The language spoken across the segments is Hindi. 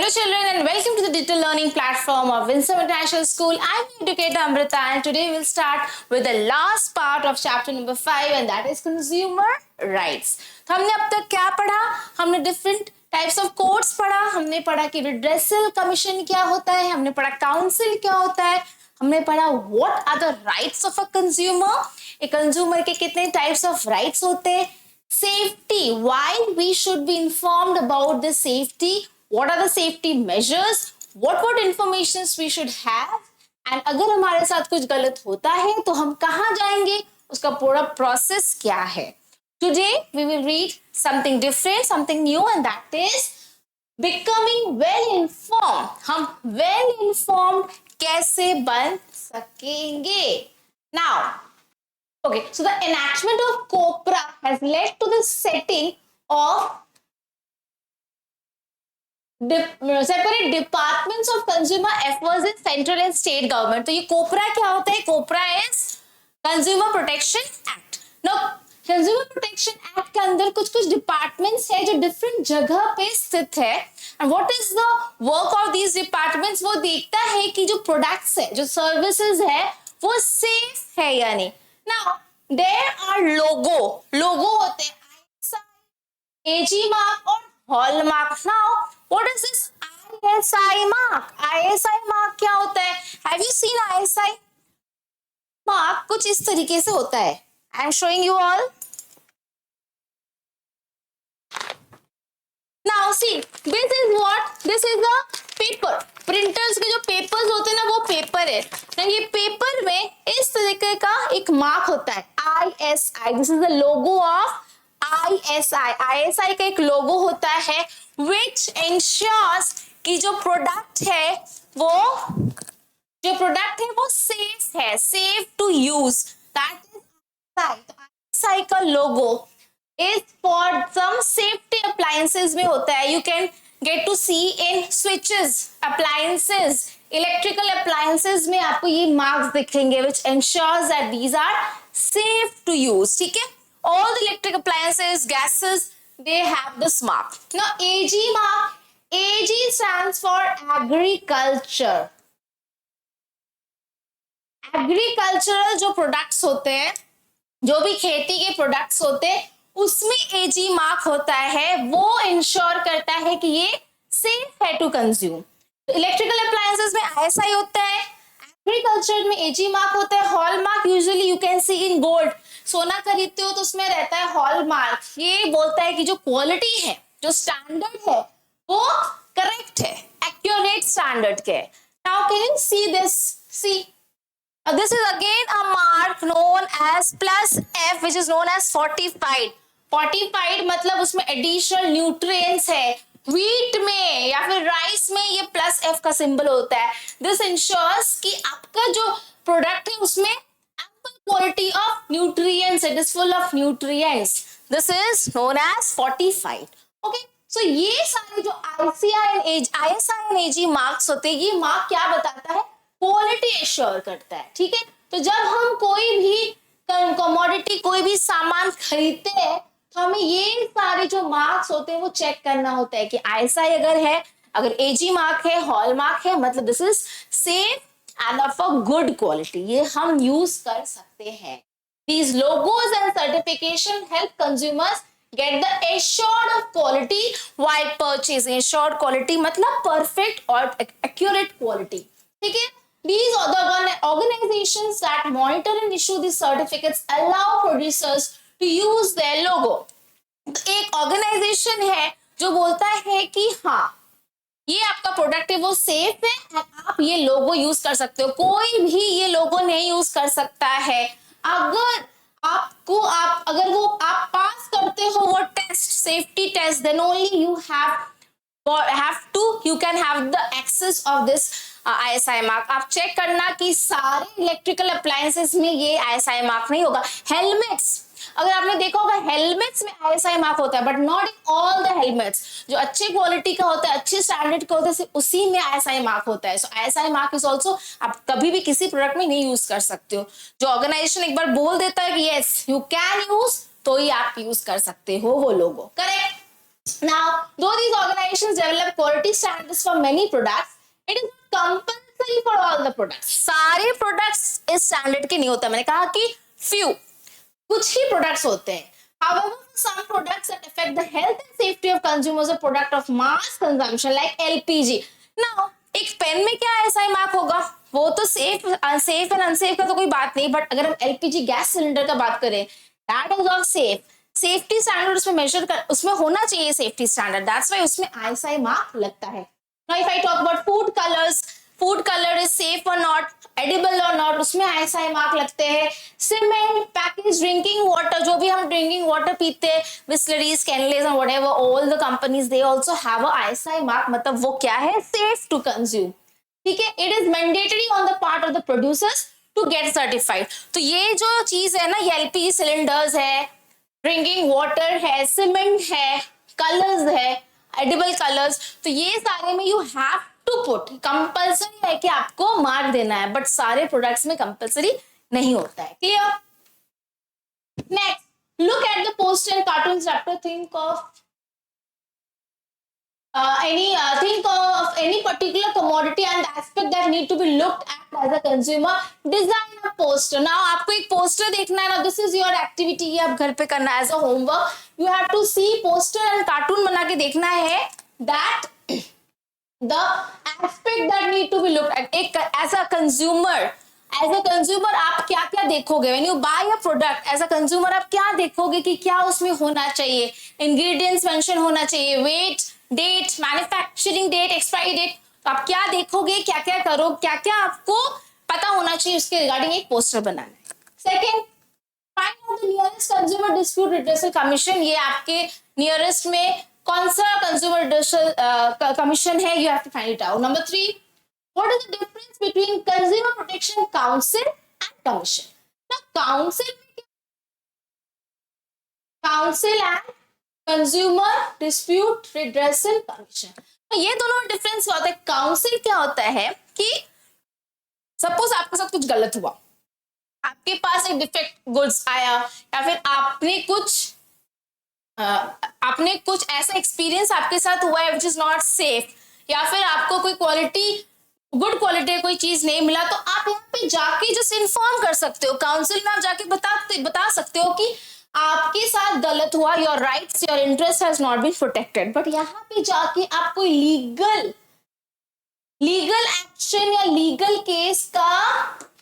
Hello children and welcome to the digital learning platform of Winsome International School. I'm educator Amrita and today we'll start with the last part of chapter number 5 and that is consumer rights. तो हमने अब तक क्या पढ़ा? हमने different types of courts पढ़ा, हमने पढ़ा कि redressal commission क्या होता है, हमने पढ़ा council क्या होता है, हमने पढ़ा what are the rights of a consumer, एक consumer के कितने types of rights होते हैं, safety, why we should be informed about the safety, what are the safety measures, what information we should have, and अगर हमारे साथ कुछ गलत होता है तो हम कहाँ जाएंगे, उसका पूरा प्रोसेस क्या है. Today we will read something different, something new, and that is becoming well informed. हम well informed कैसे बन सकेंगे. Now, okay, so the enactment of COPRA has led to the setting of separate departments of consumer affairs in central and state government. तो ये कोपरा क्या होता है? कोपरा is Consumer Protection Act. Now Consumer Protection Act के अंदर कुछ कुछ departments है जो different जगह पे स्थित है. And what is the work of these departments? वो देखता है कि जो products है, जो services है, वो safe है या नहीं. Now there are logo होते हैं AG mark और hallmark. Now what is this ISI mark? ISI mark क्या होता है? Have you seen ISI mark? कुछ इस तरीके से होता है. I am showing you all. Now see, this is what? This is the paper. Printers के जो papers होते हैं ना, वो paper है. ये paper में इस तरीके का एक mark होता है ISI. This is the logo of ISI. ISI का एक logo होता है which ensures कि जो product है वो safe है, safe to use. That is ISI. ISI का logo is for some safety appliances में होता है. You can get to see in switches, appliances, electrical appliances में आपको ये marks दिखेंगे which ensures that these are safe to use. ठीक है? All the electric appliances, gases, they have this mark. Now AG mark, AG stands for agriculture. Agricultural जो products होते हैं, जो भी खेती के products होते हैं, उसमें AG mark होता है, वो ensure करता है कि ये safe है to consume. तो electrical appliances में ISI होता है, agriculture में AG mark होता है, hallmark usually you can see in gold. सोना खरीदते हो तो उसमें रहता है हॉलमार्क. ये बोलता है कि जो क्वालिटी है, जो स्टैंडर्ड है, वो करेक्ट है, एक्यूरेट स्टैंडर्ड के. Now can you see this? See this is again a mark known as +F which is known as fortified. Fortified मतलब उसमें एडिशनल न्यूट्रिएंट्स है. व्हीट में या फिर राइस में ये +F का सिंबल होता है. दिस इंश्योर्स कि आपका जो प्रोडक्ट है उसमें quality of nutrients, it is full of nutrients. This is known as fortified. Okay, so ये सारे जो ISI and AG marks होते हैं, ये mark क्या बताता है? Quality assure करता है. ठीक है? तो जब हम कोई भी commodity, कोई भी सामान खरीदते हैं तो हमें ये सारे जो marks होते हैं वो चेक करना होता है कि ISI अगर है, अगर AG mark है, hallmark है, मतलब this is safe and of a good quality. ये हम use कर सकते हैं. These logos and certification help consumers get the assured of quality while purchasing. Assured quality मतलब perfect or accurate quality. ठीक है? These are the organizations that monitor and issue these certificates allow producers to use their logo. एक organization है जो बोलता है कि हाँ ये आपका प्रोडक्ट है वो सेफ है, आप ये लोगो यूज कर सकते हो. कोई भी ये लोगो नहीं यूज कर सकता है. अगर आप पास करते हो वो test, safety test, then only you can have the access of this ISI mark. आप चेक करना कि सारे इलेक्ट्रिकल अप्लायंसेस में ये ISI मार्क नहीं होगा. हेलमेट्स, अगर आपने देखा होगा हेलमेट्स में ISI मार्क होता है, but not in all the helmets. जो अच्छे क्वालिटी का होता है, अच्छे स्टैंडर्ड का होता है, उसी में ISI मार्क होता है. सो ISI मार्क इज ऑल्सो आप कभी भी किसी प्रोडक्ट में नहीं यूज कर सकते हो. जो ऑर्गेनाइजेशन एक बार बोल देता है कि यस यू कैन यूज, तो ही आप यूज कर सकते हो वो लोगो. Correct? Now, though these organizations develop quality standards for many products, it is not compulsory for all the products. सारे products इस standard के नहीं होते. मैंने कहा कि few, कुछ ही products होते हैं. However, some products that affect the health and safety of consumers are product of mass consumption like LPG. Now, एक पेन में क्या ऐसा ही मार्क होगा? वो तो सेफ अनसेफ एंड अनसेफ का तो कोई बात नहीं, बट अगर हम एलपीजी गैस सिलेंडर का बात करें, that is all safe. Safety standard उसमें मेजर कर, उसमें होना चाहिए सेफ्टी स्टैंडर्ड, दैट्स व्हाई उसमें आईएसआई मार्क लगता है. Now if I talk about food colours, food colour is safe और नॉट, एडिबल और नॉट, उसमें आईएसआई मार्क लगते हैं. सीमेंट, पैकेज ड्रिंकिंग वाटर, जो भी हम ड्रिंकिंग वाटर पीते हैं, Bisleris, Kinleys and whatever, all the companies they also have a ISI mark. मतलब वो क्या है? Safe to consume. ठीक है, it is mandatory on the part of the producers to get certified. तो ये जो चीज है ना, ये एलपीजी सिलेंडर्स है, ड्रिंकिंग वाटर है, सीमेंट है, कलर्स है, एडिबल कलर्स, तो ये सारे में you have to put, compulsory है कि आपको मार्क देना है, बट सारे प्रोडक्ट्स में कंपल्सरी नहीं होता है. Clear? Next, look at the poster and cartoon chapter. Think of think of any particular commodity and aspect that need to be looked at as a consumer. Design a poster. Now आपको एक पोस्टर देखना है ना, this is your activity, ये आप घर पे करना है as a homework. You have to see poster and cartoon बना के देखना है that the aspect that need to be looked at. एक as a consumer आप क्या क्या देखोगे when you buy a product as a consumer? आप क्या देखोगे कि क्या उसमें होना चाहिए? Ingredients mention होना चाहिए, weight, date, manufacturing date, expiry date. तो आप क्या देखोगे, क्या क्या करो, क्या क्या आपको पता होना चाहिए, उसके रिगार्डिंग एक पोस्टर बनाना है. Second, find out the nearest consumer dispute redressal commission. ये आपके नियरेस्ट में कौन सा कंज्यूमर रिड्रेसल कमीशन है, you have to find it out. Number 3, what is the difference between consumer protection council and commission. Council and consumer dispute redressal commission, ये दोनों में डिफरेंस क्या होता है? काउंसिल क्या होता है कि सपोज आपके साथ कुछ गलत हुआ, आपके पास एक डिफेक्ट गुड्स आया, या फिर आपने कुछ ऐसा एक्सपीरियंस आपके साथ हुआ है विच इज नॉट सेफ, या फिर आपको कोई गुड क्वालिटी कोई चीज नहीं मिला, तो आप यहाँ पे जाके जस्ट इन्फॉर्म कर सकते हो. काउंसिल में आप जाके बता सकते हो कि आपके साथ गलत हुआ, your rights, your interest has not been protected. But यहाँ पे जाके आप कोई लीगल एक्शन या लीगल केस का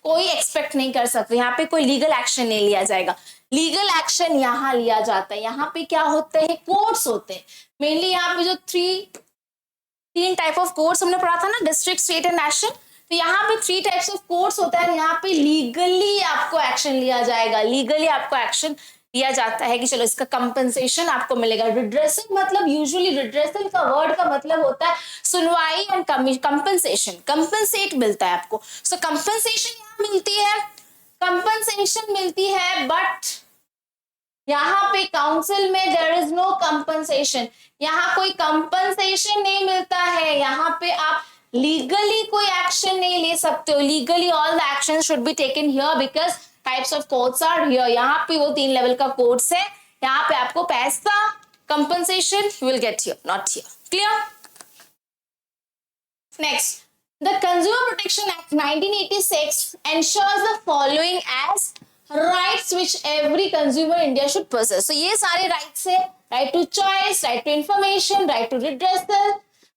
कोई एक्सपेक्ट नहीं कर सकते. यहाँ पे कोई लीगल एक्शन नहीं लिया जाएगा. लीगल एक्शन यहाँ लिया जाता है. यहाँ पे क्या होते हैं? कोर्ट्स होते हैं मेनली. यहाँ पे जो तीन टाइप ऑफ कोर्ट्स हमने पढ़ा था ना, डिस्ट्रिक्ट, स्टेट एंड नेशनल. तो यहाँ पे 3 टाइप्स ऑफ कोर्ट्स होता है. यहाँ पे लीगली आपको एक्शन लिया जाएगा, लीगली आपको एक्शन दिया जाता है कि चलो इसका कंपनसेशन आपको मिलेगा. रिड्रेसल मतलब, यूजुअली रिड्रेसल का वर्ड का मतलब होता है सुनवाई एंड कंपनसेशन. कंपनसेट मिलता है आपको. सो कंपनसेशन यहाँ मिलती है, बट यहाँ पे काउंसिल में देयर इज नो कंपनसेशन. यहाँ कोई कंपनसेशन नहीं मिलता है. यहाँ पे आप लीगली कोई एक्शन नहीं ले सकते हो. Legally all the action should be taken here because types of courts are here. यहाँ पे वो 3 लेवल का कोर्ट्स है. यहाँ पे आपको पैसा compensation you will get here, not here. Clear? Next, the consumer protection act 1986 ensures the following as rights which every consumer in India should possess. So ये सारे rights है: right to choice, right to information, right to redressal,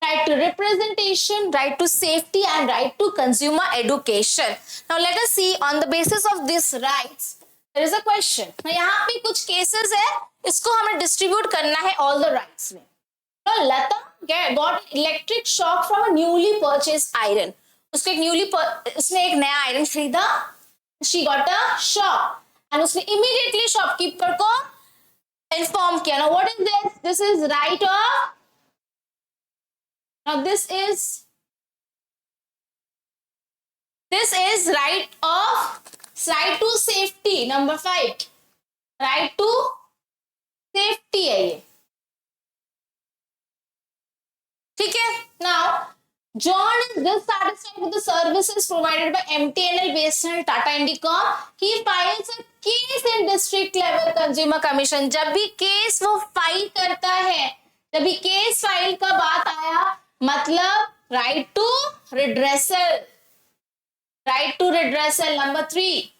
right to representation, right to safety, and right to consumer education. Now let us see on the basis of these rights there is a question. यहाँ पे कुछ cases है, इसको हमें distribute करना है all the rights में. Now Lata got electric shock from a newly purchased iron. उसने एक नया आयरन खरीदा. She got a shock and उसने immediately shopkeeper को inform किया. Now what is this? This is right of, now this is right to safety. Number 5, right to safety है ये. ठीक है? Now John is dissatisfied with the services provided by MTNL, BSNL, Tata Indicom. He files a case in district level consumer commission. जब भी केस वो फाइल करता है जब भी केस फाइल का बात आया, मतलब right to redressal, right to redressal. Number 3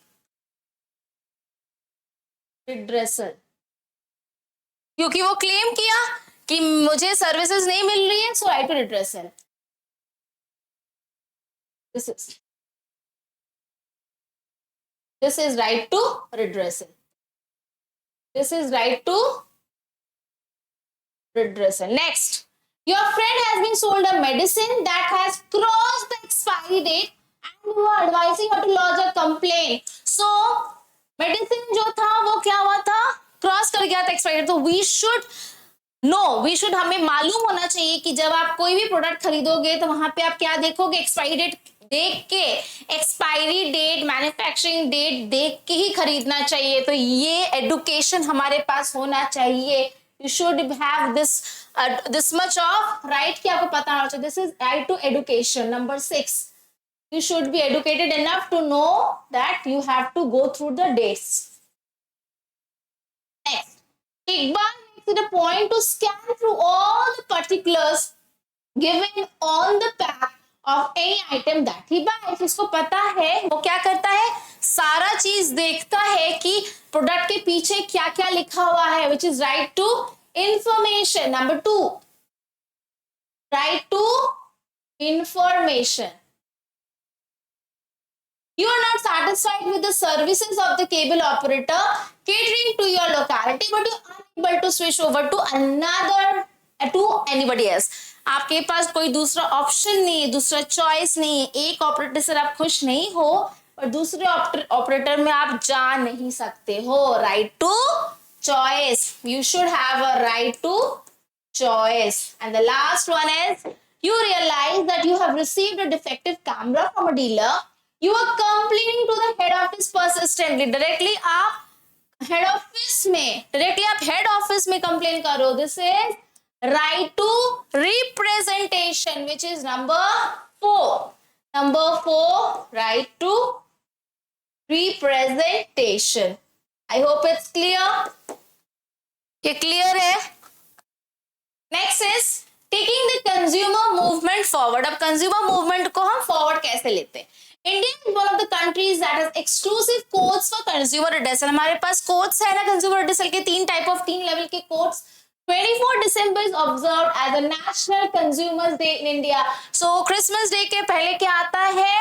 redressal, क्योंकि वो क्लेम किया कि मुझे सर्विसेज नहीं मिल रही है, so right to redressal. This is right to redressal. This is right to redressal. Next, your friend has been sold a medicine that has crossed the expiry date and you are advising her to lodge a complaint. So, medicine जो था वो क्या हुआ था, क्रॉस कर गया था एक्सपायरी। तो वी शुड हमें मालूम होना चाहिए कि जब आप कोई भी प्रोडक्ट खरीदोगे तो वहां पे आप क्या देखोगे, एक्सपायरी डेट देख के, एक्सपायरी डेट, मैन्युफैक्चरिंग डेट देख के ही खरीदना चाहिए। तो ये एडुकेशन हमारे पास होना चाहिए। You should have this much of right कि आपको पता होना चाहिए। This is right to education. Number 6, you should be educated enough to know that you have to go through the dates. Next, Iqbal makes it a point to scan through all the particulars given on the pack of any item that he buys. इसको पता है, वो क्या करता है, सारा चीज देखता है कि प्रोडक्ट के पीछे क्या क्या लिखा हुआ है, which is right to information. Number 2, right to information. You are not satisfied with the services of the cable operator catering to your locality, but you are unable to switch over to anybody else. आपके पास कोई दूसरा ऑप्शन नहीं है, दूसरा चॉइस नहीं है। एक ऑपरेटर से आप खुश नहीं हो और दूसरे ऑपरेटर में आप जा नहीं सकते हो। Right to choice, you should have a right to choice. And the last one is, you realize that you have received a defective camera from a dealer. You are complaining to the head office persistently. Directly आप head office में complain करो। This is right to representation, which is number 4. Number 4, right to representation. I hope it's clear. ये clear है? Next is taking the consumer movement forward. अब consumer movement को हम forward कैसे लेते हैं? India is one of the countries that has exclusive codes for consumer redressal. हमारे पास codes है ना consumer redressal के, 3 level के codes. 24 December is observed as a National Consumers Day in India. So Christmas Day के पहले क्या आता है?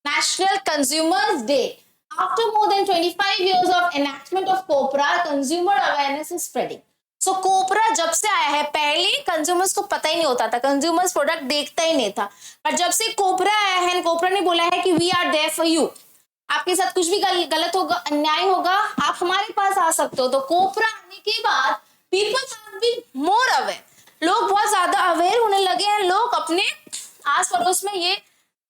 National Consumers Day. After more than 25 years of enactment of COPRA, consumer awareness is spreading. सो कोपरा जब से आया है, पहले कंज्यूमर्स को पता ही नहीं होता था, कंज्यूमर्स प्रोडक्ट देखता ही नहीं था, पर जब से कोपरा आया है, कोपरा ने बोला है कि we are there for you. आपके साथ कुछ भी गलत होगा, अन्याय होगा, आप हमारे पास आ सकते हो। तो कोपरा आने के बाद people have been more aware, लोग बहुत ज्यादा अवेयर होने लगे हैं। लोग अपने आस पड़ोस में ये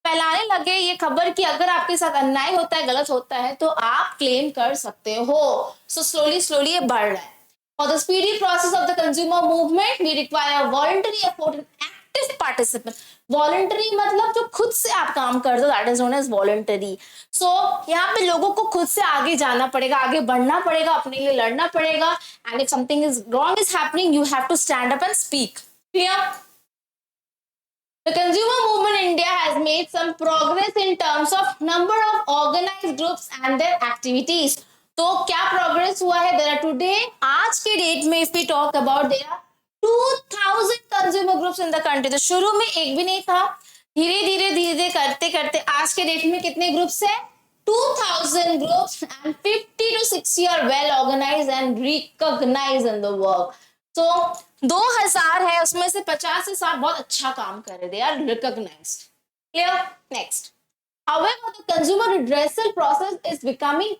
फैलाने लगे ये खबर कि अगर आपके साथ अन्याय होता है, गलत होता है, तो आप क्लेम कर सकते हो। सो स्लोली ये बढ़ रहा है। For the speedy process of the consumer movement, we require voluntary effort and active participant. Voluntary मतलब जो खुद से आप काम कर दो, that is known as voluntary. So यहाँ पे लोगों को खुद से आगे जाना पड़ेगा, आगे बढ़ना पड़ेगा, अपने लिए लड़ना पड़ेगा. And if something is wrong is happening, you have to stand up and speak. Clear? The consumer movement in India has made some progress in terms of number of organized groups and their activities. तो क्या प्रोग्रेस हुआ है? देयर आर टुडे, आज के डेट में, if we talk about, there are 2000 consumer groups in the country. तो शुरू में एक भी नहीं था, धीरे धीरे करते करते आज के डेट में कितने ग्रुप्स हैं? 2000 groups and 50 to 60 are well organised and recognised in the work. तो 2000 है, उसमें से 50 से 60 बहुत अच्छा काम कर रहे, they are recognised. Clear? Next, however the consumer redressal process is becoming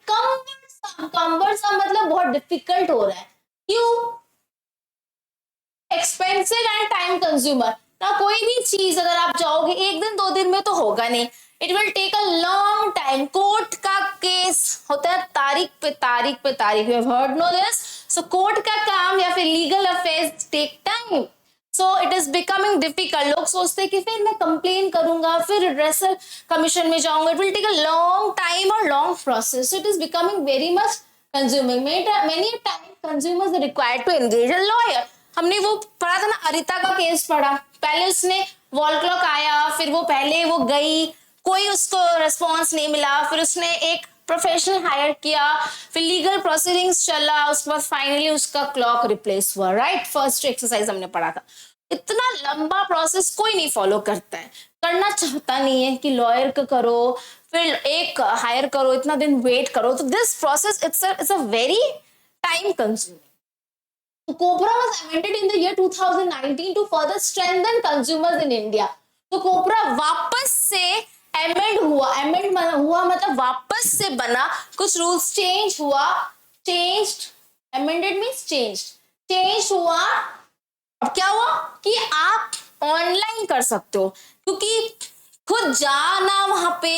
cumbersome मतलब बहुत डिफिकल्ट हो रहा है। क्यों? एक्सपेंसिव एंड टाइम कंज्यूमर ना। कोई भी चीज अगर आप जाओगे 1 दिन 2 दिन में तो होगा नहीं, it will take a long time. Court का केस होता है तारीख पे तारीख। You have heard no this. So court का काम या फिर legal affairs take time, so it is becoming difficult. लोग सोचते हैं कि फिर मैं कंप्लेन करूंगा, फिर रिड्रेसल कमीशन में जाऊंगा, it will take a long time और long process. So it is becoming very much consuming. Many time consumers are required to engage a lawyer. हमने वो पढ़ा था ना, अरिता का केस पढ़ा, पहले उसने वॉल क्लॉक आया, फिर वो पहले वो गई, कोई उसको रिस्पॉन्स नहीं मिला, फिर उसने एक प्रोफेशनल हायर किया, फिर लीगल प्रोसीडिंग्स चला, उसके बाद फाइनली उसका क्लॉक रिप्लेस हुआ, राइट। फर्स्ट एक्सरसाइज हमने पढ़ा था। इतना लंबा प्रोसेस कोई नहीं फॉलो करता है, करना चाहता नहीं है कि लॉयर का करो, फिर एक हायर करो, इतना दिन वेट करो, तो this process it's a very time consuming. COBRA was amended in the year 2019 to further strengthen consumers in India. तो COBRA वापस से amend हुआ मतलब वापस से बना, कुछ रूल्स चेंज हुआ, amended means changed हुआ. अब क्या हुआ कि आप ऑनलाइन कर सकते हो, क्योंकि खुद जाना वहां पे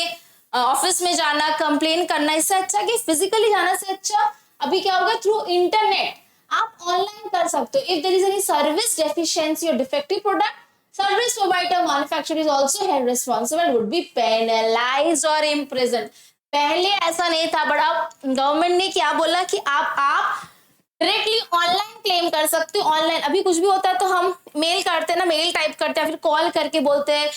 ऑफिस में जाना, कंप्लेन करना, इससे अच्छा कि फिजिकली जाना से अच्छा अभी क्या होगा, थ्रू इंटरनेट आप ऑनलाइन कर सकते हो. If there is any service deficiency और defective product, service provider manufacturer is also held responsible, would be penalised और इम्प्रिजन्ड. पहले ऐसा नहीं था, बट अब गवर्नमेंट ने क्या बोला कि आप डायरेक्टली ऑनलाइन क्लेम कर सकते हो. ऑनलाइन अभी कुछ भी होता है तो हम मेल करते हैं ना, मेल टाइप करते हैं, फिर कॉल करके बोलते हैं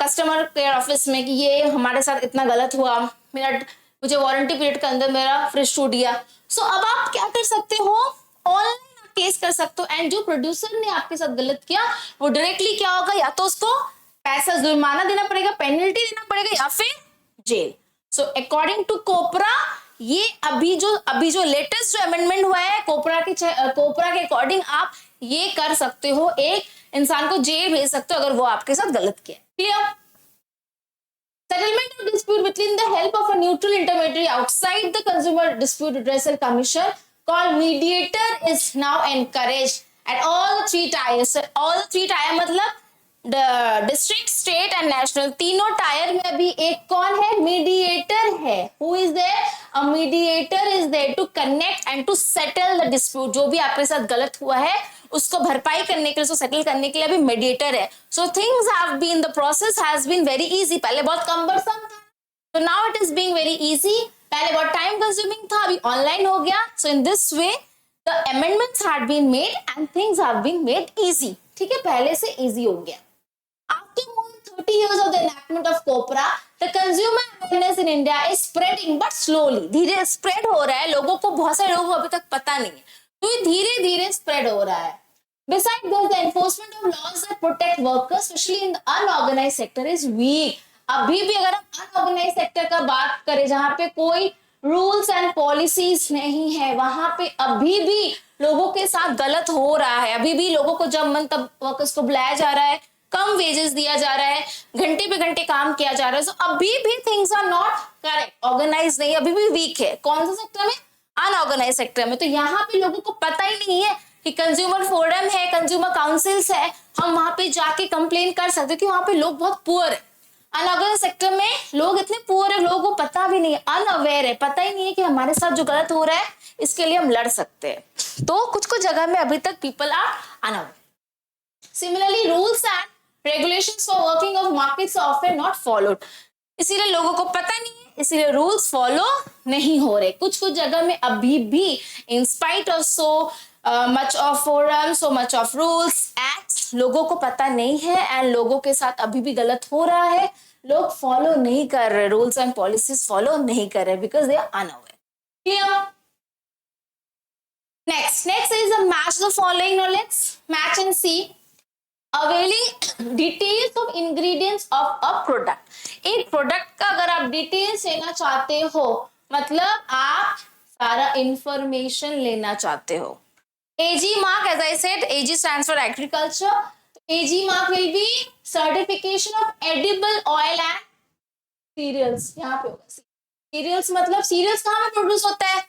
कस्टमर केयर ऑफिस में कि ये हमारे साथ इतना गलत हुआ, मुझे वारंटी पीरियड के अंदर मेरा फ्रिज टूट गया. सो अब आप क्या कर सकते हो, ऑनलाइन आप केस कर सकते हो, एंड जो प्रोड्यूसर ने आपके साथ गलत किया वो डायरेक्टली क्या होगा, या तो उसको पैसा जुर्माना देना पड़ेगा, पेनल्टी देना पड़ेगा, या फिर जेल. सो अकॉर्डिंग टू कोपरा, ये अभी जो लेटेस्ट जो अमेंडमेंट हुआ है कोपरा के अकॉर्डिंग आप ये कर सकते हो, एक इंसान को जेल भेज सकते हो अगर वो आपके साथ गलत किया. Clear. Settlement of dispute between the help of a neutral intermediary outside the Consumer Dispute Redressal Commission called mediator is now encouraged at all the three tiers. All the three tier मतलब डिस्ट्रिक्ट, स्टेट एंड नेशनल, तीनों टायर में अभी एक कौन है, मीडिएटर है. Who is there, a mediator is there to connect and to settle the dispute. जो भी आपके साथ गलत हुआ है उसको भरपाई करने के लिए, उसको सेटल करने के लिए अभी मीडिएटर है. So things have been, the process has been very easy. पहले बहुत कम्बरसम था, तो now it is being very easy. पहले बहुत टाइम कंज्यूमिंग था, अभी ऑनलाइन हो गया. So in this way the amendments had been made and things have been made easy. ठीक है, पहले से इजी हो गया. After more than 30 years of the enactment of COPRA, the consumer awareness in India is spreading, but slowly. धीरे स्प्रेड हो रहा है, लोगों को, बहुत सारे लोगों को अभी तक पता नहीं है, तो ये धीरे धीरे स्प्रेड हो रहा है. Besides this, the enforcement of laws that protect workers, especially in the unorganized sector, is weak. अभी भी अगर हम unorganized sector का बात करें, जहां पे कोई रूल्स एंड पॉलिसीज नहीं है, वहां पे अभी भी लोगों के साथ गलत हो रहा है. अभी भी लोगों को जब मन तब वर्कर्स को बुलाया जा रहा है, कम वेजेस दिया जा रहा है, घंटे पे घंटे काम किया जा रहा है. सो अभी भी things are not correct, organise नहीं, अभी भी वीक है. कौन सा सेक्टर में, अनऑर्गेनाइज सेक्टर में. तो यहाँ पे लोगों को पता ही नहीं है कि कंज्यूमर फोरम है, कंज्यूमर काउंसिल्स है, हम वहां पे जाके कंप्लेन कर सकते हैं, कि वहां पे लोग बहुत पुअर है. अनऑर्गेनाइज सेक्टर में लोग इतने पुअर है, लोगों को पता भी नहीं है, अनअवेयर है, पता ही नहीं है कि हमारे साथ जो गलत हो रहा है इसके लिए हम लड़ सकते हैं. तो कुछ कुछ जगह में अभी तक people are unaware. Similarly rules and regulations for working of markets are often not followed. इसीलिए लोगों को पता नहीं है, इसीलिए रूल्स फॉलो नहीं हो रहे. कुछ कुछ जगह में अभी भी in spite of so much of forums, so much of rules, acts, लोगों को पता नहीं है एंड लोगों के साथ अभी भी गलत हो रहा है. लोग फॉलो नहीं कर रहे, रूल्स एंड पॉलिसीज फॉलो नहीं कर रहे because they are unaware. Clear. Next is match the following. Now let's match and see. Availing details of ingredients of a product. एक प्रोडक्ट का अगर आप डिटेल्स लेना चाहते हो, मतलब आप सारा इंफॉर्मेशन लेना चाहते हो. AG mark, as I said, AG stands for agriculture. AG mark will be certification of edible oil and cereals. यहाँ पे होगा cereals, मतलब cereals कहाँ में प्रोड्यूस होता है,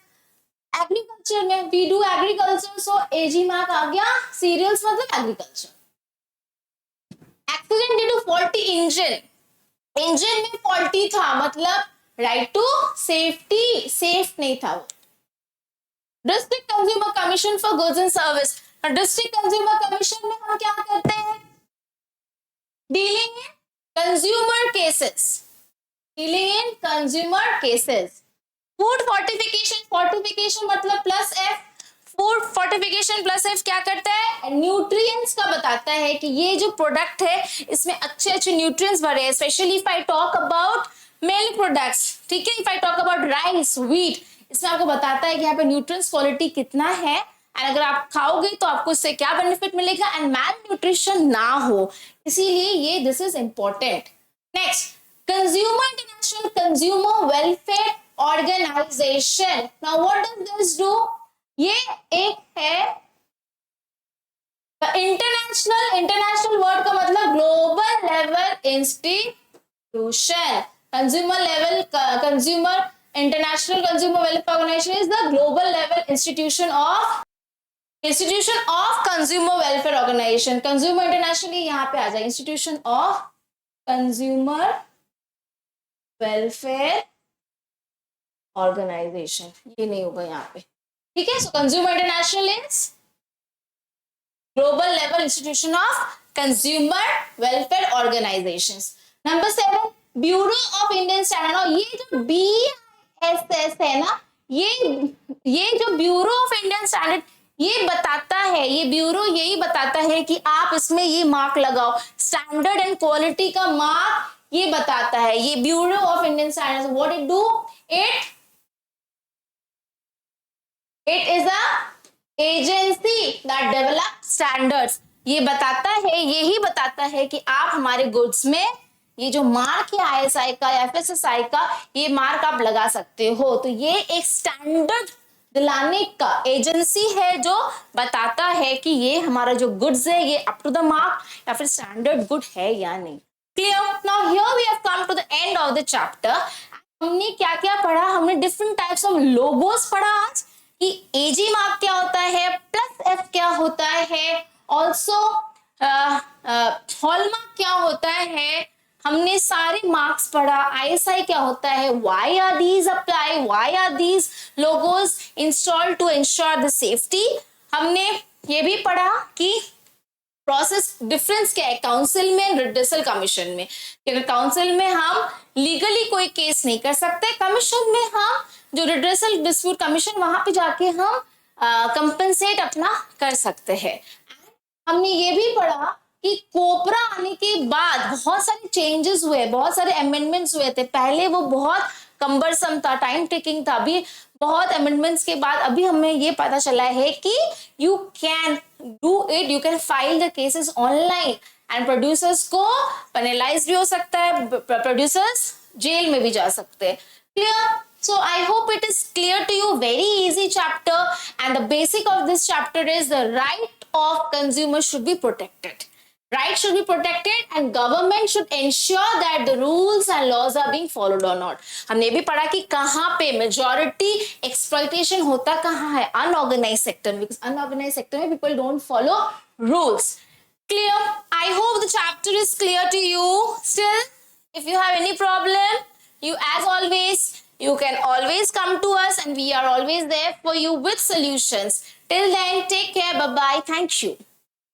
एग्रीकल्चर में. we do agriculture, so AG mark आ गया. cereals मतलब agriculture. Accident due to faulty engine में फॉल्टी था, मतलब राइट टू सेफ्टी, सेफ नहीं था वो. District consumer commission for goods and service. District consumer commission में हम क्या करते हैं, dealing in consumer cases. Food fortification मतलब plus F, food fortification plus F क्या करता है, न्यूट्रिएंट्स का बताता है कि ये जो प्रोडक्ट है इसमें अच्छे अच्छे न्यूट्रिएंट्स भरे हैं। Specially if I talk about milk products, ठीक है, if I talk about rice, wheat, इसमें आपको बताता है कि यहाँ पे न्यूट्रिएंट्स क्वालिटी कितना है, एंड अगर आप खाओगे तो आपको इससे क्या बेनिफिट मिलेगा, एंड मैल न्यूट्रिशन ना हो, इसीलिए ये this is important. Next, consumer international consumer welfare organisation, now what does this do, ये एक है इंटरनेशनल, इंटरनेशनल वर्ड का मतलब global level institution, consumer level consumer international consumer welfare organisation is the global level institution of consumer welfare organisation. Consumer internationally यहाँ पे आ जाए, institution of consumer welfare organisation, ये नहीं होगा यहाँ पे, ठीक है। So consumer international is global level institution of consumer welfare organisations. Number 7, bureau of Indian standard, और ये जो BISS है ना, ये जो ब्यूरो ऑफ इंडियन स्टैंडर्ड ये बताता है, ये ब्यूरो यही बताता है कि आप इसमें ये मार्क लगाओ, स्टैंडर्ड एंड क्वालिटी का मार्क ये बताता है, ये bureau of Indian standards, what it do, it is a agency that develop standards, ये बताता है, यही बताता है कि आप हमारे गुड्स में ये जो मार्क है ISI का या FSSAI का, ये मार्क आप लगा सकते हो। तो ये एक स्टैंडर्ड दिलाने का एजेंसी है जो बताता है कि ये हमारा जो गुड्स है ये अप टू द मार्क या फिर स्टैंडर्ड गुड है या नहीं। Clear? Now here we have come to the end of the chapter. हमने क्या क्या पढ़ा, हमने डिफरेंट टाइप्स ऑफ लोगोस पढ़ा आज, कि AG मार्क क्या होता है, प्लस F क्या होता है, ऑल्सो हॉलमार्क क्या होता है, हमने सारे मार्क्स पढ़ा, ISI क्या होता है, why are these apply, why are these logos installed to ensure the safety, हमने ये भी पढ़ा कि प्रोसेस डिफरेंस क्या है काउंसिल में, रिड्रेसल कमीशन में, अगर काउंसिल में हम लीगली कोई केस नहीं कर सकते, कमीशन में हम जो रिड्रेसल डिस्प्यूट कमीशन वहां पे जाके हम कंपनसेट अपना कर सकते हैं। हमने ये भी पढ़ा कि कोपरा आने के बाद बहुत सारे चेंजेस हुए, बहुत सारे अमेंडमेंट्स हुए थे, पहले वो बहुत कंबरसम था, टाइम टेकिंग था, अभी बहुत अमेंडमेंट्स के बाद अभी हमें ये पता चला है कि you can do it, you can file the cases online, and producers को पेनलाइज भी हो सकता है, प्रोड्यूसर्स जेल में भी जा सकते हैं। Clear? So I hope it is clear to you, very easy chapter, and the basic of this chapter is the right of consumers should be protected. Right should be protected and government should ensure that the rules and laws are being followed or not. हमने भी पढ़ा कि कहाँ पे majority exploitation होता कहाँ है, unorganized sector, because unorganized sector में people don't follow rules. Clear? I hope the chapter is clear to you. Still, if you have any problem, you as always, you can always come to us and we are always there for you with solutions. Till then, take care. Bye-bye. Thank you.